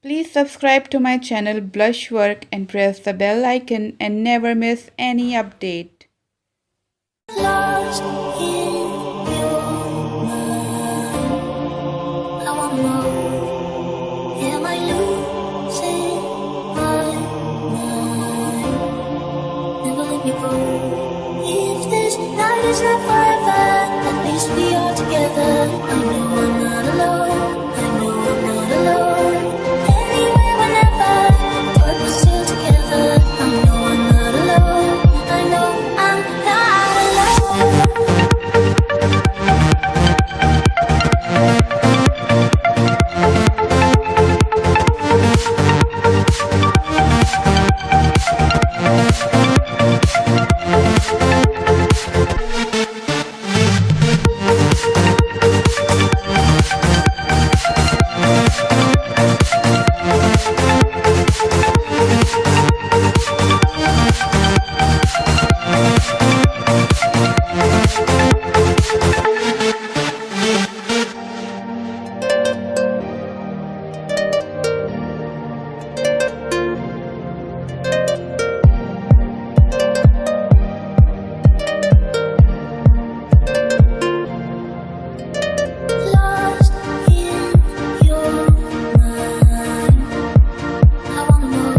Please subscribe to my channel Blushwork and press the bell icon and never miss any update. Lost in your mind. I wanna know, am I losing my mind? Never let me go. If this night is not forever, at least we are together. I know I'm not alone. I know I'm not alone. Anywhere, whenever, but we're still together. I know I'm not alone. I know I'm not alone. Lost in your mind. I wanna know,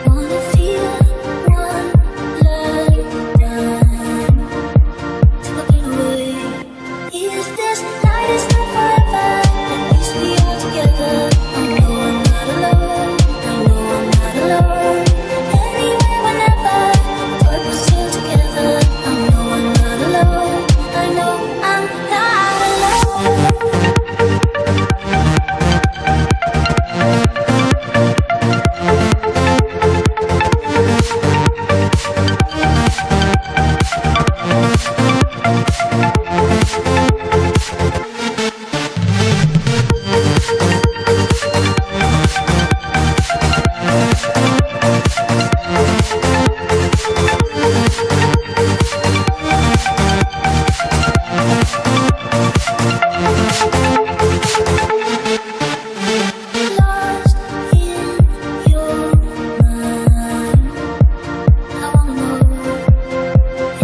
wanna feel one lifetime. Looking away. If this night is not forever, at least we are together. I know I'm not alone. I know I'm not alone. Anywhere, whenever, but we're still together. I know I'm not alone. I know I'm not alone. Lost in your mind. I wanna know,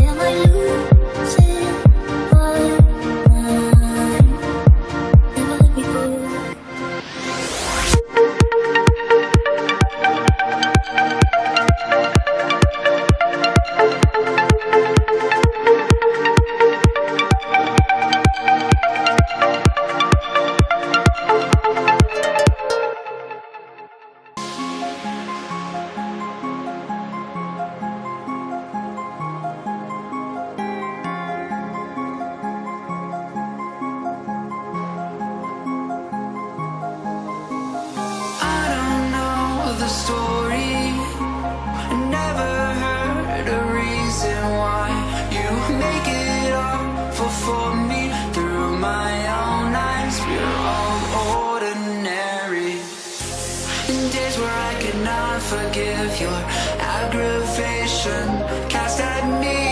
am I losing my mind? Never let me go. I don't know the story. I never heard a reason why you make it awful for me. Through my own eyes, we're all ordinary. In days where I cannot forgive your aggravation cast at me.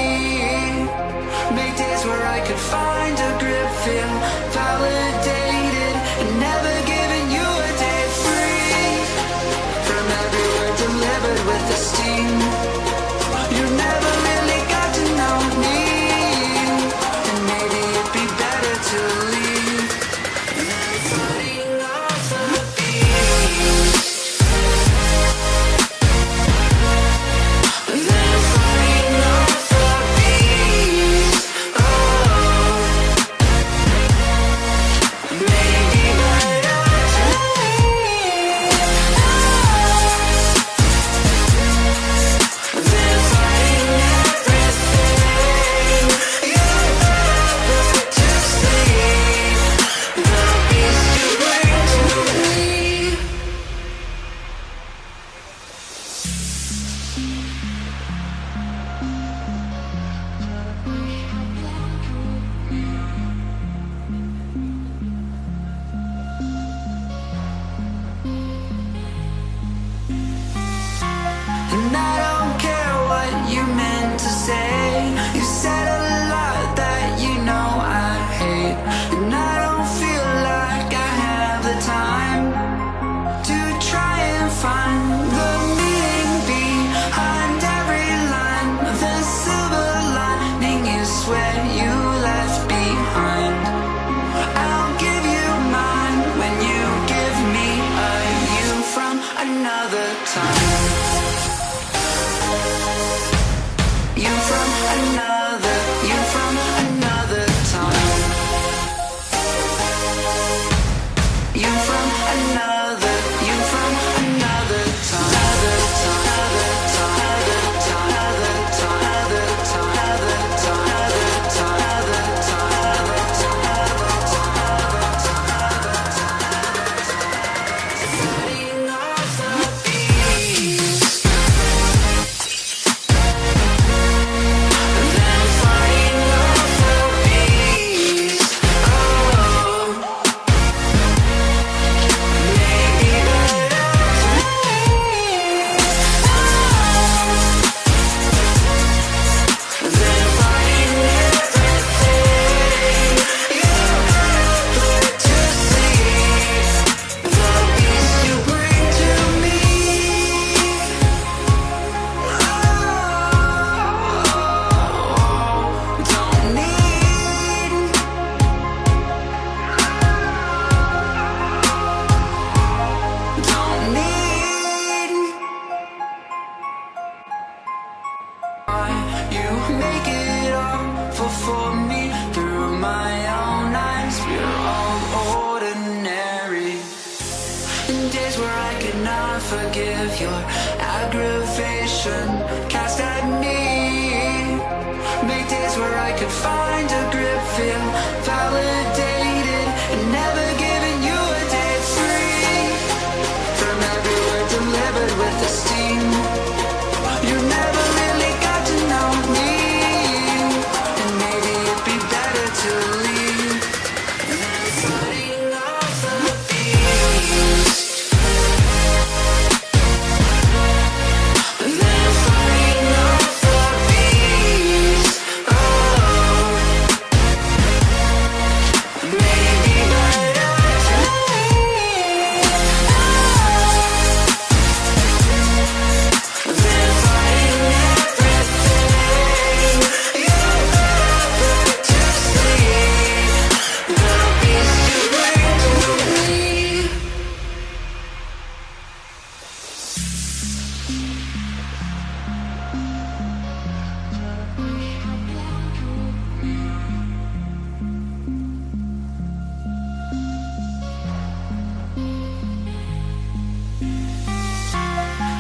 Make days where I could find a grip, feel validated, and never giving you a day free from every word delivered with a sting. You never really got to know me, and maybe it'd be better to leave. Floating off the beach. They're floating off the beach. Oh. And days where I cannot forgive your aggravation cast at me. Make days where I could find a grip, feel validated, and never giving you a day free from every word delivered with esteem. You never really got to know me, and maybe it'd be better to leave than fighting off the beast. Than fighting off the beast. Oh, maybe better to leave than fighting everything. You better to sleep the beast you bring to me.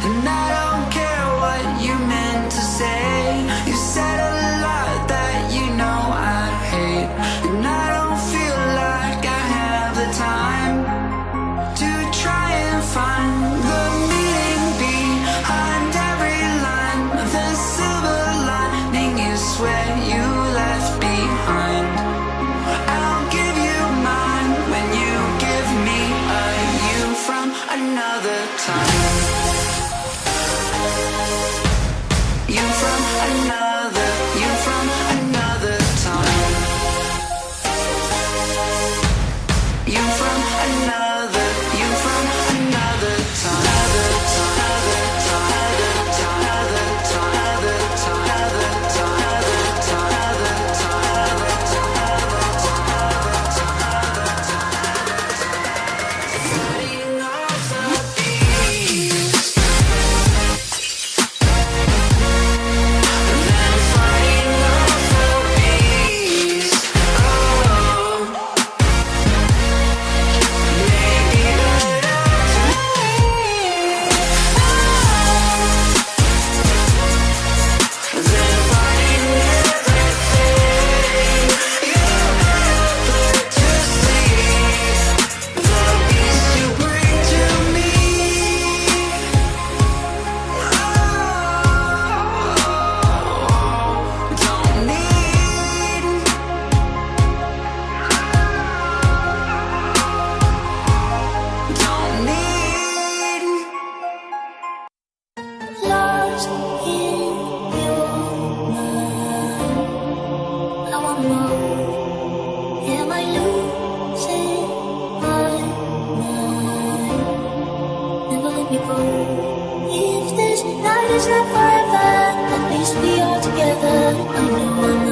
And I don't care what you meant to say. You said a lot that you know I hate. And I don't feel like I have the time to try and find the meaning behind every line. The silver lining is where you left behind. I'll give you mine when you give me a you from another time. You from another time. You from another time. Fighting off the beast. Then fighting off the beast. Oh, maybe better to leave than fighting everything. You better to sleep the beast you bring to me. Don't need Lost in your mind. I wanna know, am I losing my mind? Never let me go. If this night is not forever, at least we are together. I know I'm